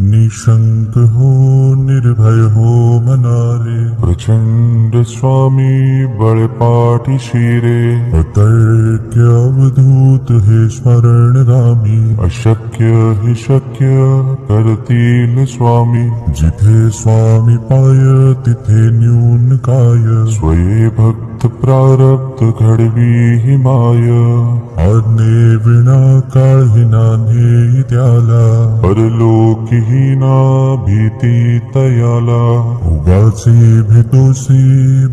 निशंक हो निर्भय हो मनारे, प्रचंड स्वामी बळपाठी शिरे, अतर्क्य अवधूत हे स्मरणगामी, अशक्य हि शक्य करतील स्वामी, जिथे स्वामी पाय तिथे न्यून काय, स्वये भक्त प्रारब्ध घडवी हि माय, आज्ञे विना काळही नान्हे त्याला, परलोकीहीना भीती तयाला, उगाचे भेतोसी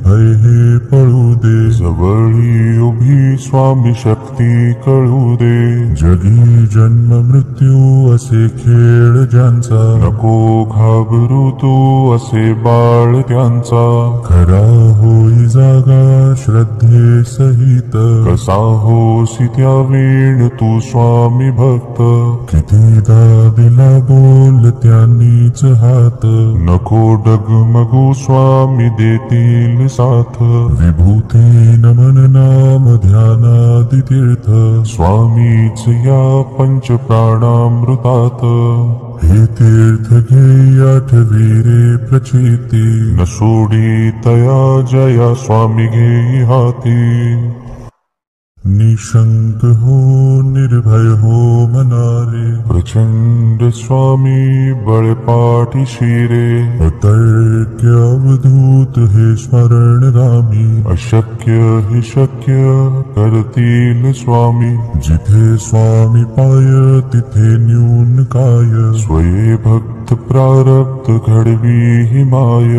भय हे पळू दे, जवळी उभी स्वामी शक्ती कळू दे, जगी जन्म मृत्यू असे खेळ ज्यांचा, नको घाबरू तू असे बाळ त्यांचा, खरा होई जागा श्रद्धे सहित, कसा होसी त्या वेळ तू स्वामी भक्त, कितीदा दिला बोल त्यांनीच हात, नको डगमगू स्वामी देतील साथ, विभूती नमन नाम ध्यानादि तीर्थ, स्वामीच या पंच प्राणामृतात, हे तीर्थ घे आठवी रे प्रचिती, न सोडी तया जया स्वामी घेई हाती, निशंक हो निर्भय हो मनारे, प्रचंड स्वामी बळपाठी शिरे, अतर्क्य अवधूत हे स्मरणगामी, अशक्य हि शक्य करतील स्वामी, जिथे स्वामी पाय तिथे न्यून काय, स्वये भक्त प्रारब्ध घडवी हि माय,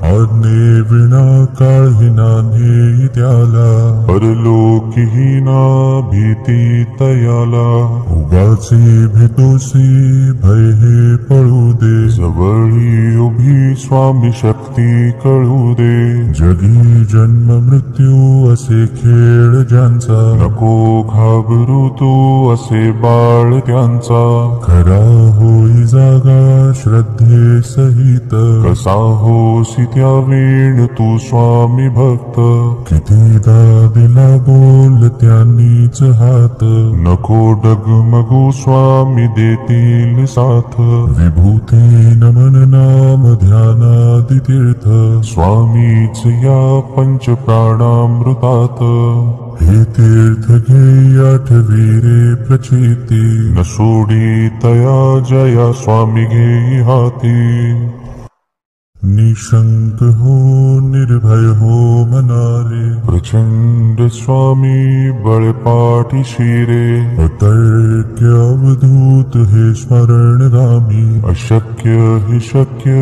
आज्ञे विना काळही नान्हे त्याला, परलोकीहीना भीती तयाला, उगाचे भेतोसी भय हे पळू दे, जवळी उभी स्वामी शक्ती कळू दे, जगी जन्म मृत्यू असे खेळ ज्यांचा, नको घाबरू तू असे बाळ त्यांचा, खरा होई जागा श्रद्धे सहित, कसा होसी त्या वेळ तू स्वामी भक्त, कितीदा दिला बोल त्यांनीच हात, नको डगमगू स्वामी देतील साथ, विभूती नमन नाम ध्यानादि तीर्थ, स्वामीच या पंच प्राणामृतात, हे तीर्थ घे आठवी रे प्रचिती, न सोडी तया जया स्वामी घेई हाती, निशंक हो निर्भय हो मनारे, प्रचंड स्वामी बळपाठी शिरे, अतर्क्य अवधूत हे स्मरणगामी, अशक्य हि शक्य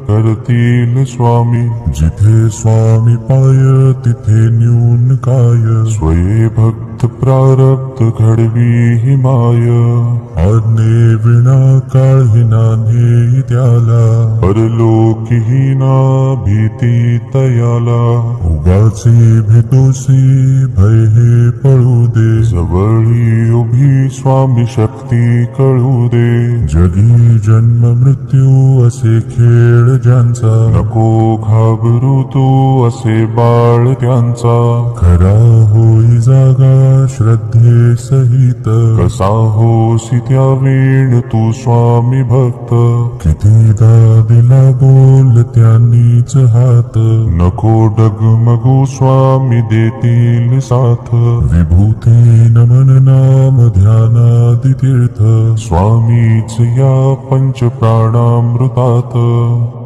करतील स्वामी, जिथे स्वामी पाय तिथे न्यून काय, स्वये भक्त प्रारब्ध घडवी हि माय, आज्ञे विना काळही नान्हे त्याला, परलोकीहीना भीती तयाला, उगाचे भेतोसी भय हे पळू दे, जवळी उभी स्वामी शक्ती कळू दे, जगी जन्म मृत्यू असे खेळ ज्यांचा, नको घाबरू तू असे बाळ त्यांचा, खरा होई जागा श्रद्धे सहित, कसा होसी त्या वेळ तू स्वामी भक्त, कितीदा दिला बोल त्यांनीच हात, नको डगमगू स्वामी देतील साथ, विभूती नमन नाम ध्यानादि तीर्थ, स्वामीच या पंच प्राणामृतात,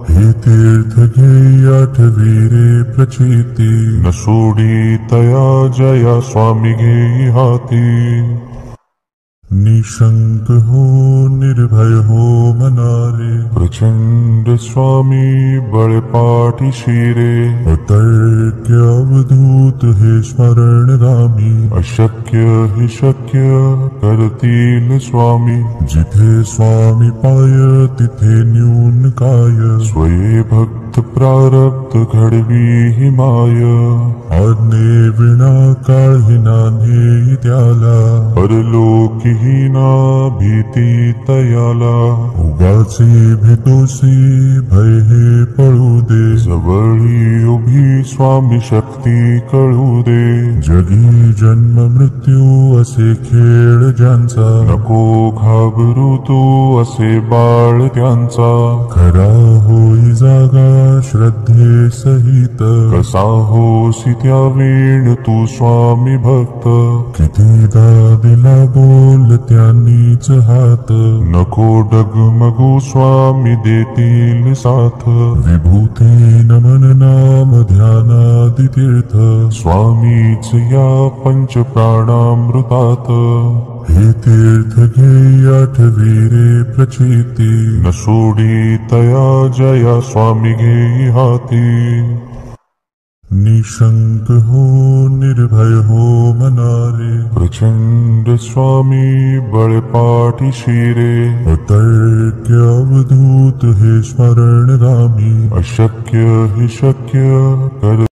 हे तीर्थ घे आठवी रे प्रचिती, न सोडी तया जया स्वामी घेई हाती, निशंक हो निर्भय हो मनारे, प्रचंड स्वामी बळपाठी शिरे, अतर्क्य अवधूत हे स्मरणगामी, अशक्य हि शक्य करतील स्वामी, जिथे स्वामी पाय तिथे न्यून काय, स्वये भक्त प्रारब्ध घडवी हि माय, आज्ञे विना काळही नान्हे त्याला, परलोकीहीना भीती तयाला, उगाचे भेतोसी भय हे पळू दे, जवळी उभी स्वामी शक्ती भक्ती कळू दे. जगी जन्म मृत्यू असे खेळ ज्यांचा, नको घाबरू तू असे बाळ त्यांचा. खरा होई जागा श्रद्धे सहित, कसा होसी त्या वेळ तू स्वामी भक्त. कितीदा दिला बोल त्यांनीच हात, नको डगमगू स्वामी देतील साथ. विभूती नमन नाम ध्यानादि तीर्थ, स्वामीच या पंच प्राणामृतात. हे तीर्थ घे आठवी रे प्रचिती, न सोडी तया जया स्वामी घेई हाती. निशंक हो निर्भय हो मनारे, प्रचंड स्वामी बळपाठी शिरे. अतर्क्य अवधूत हे स्मरणगामी, अशक्य हे शक्य कर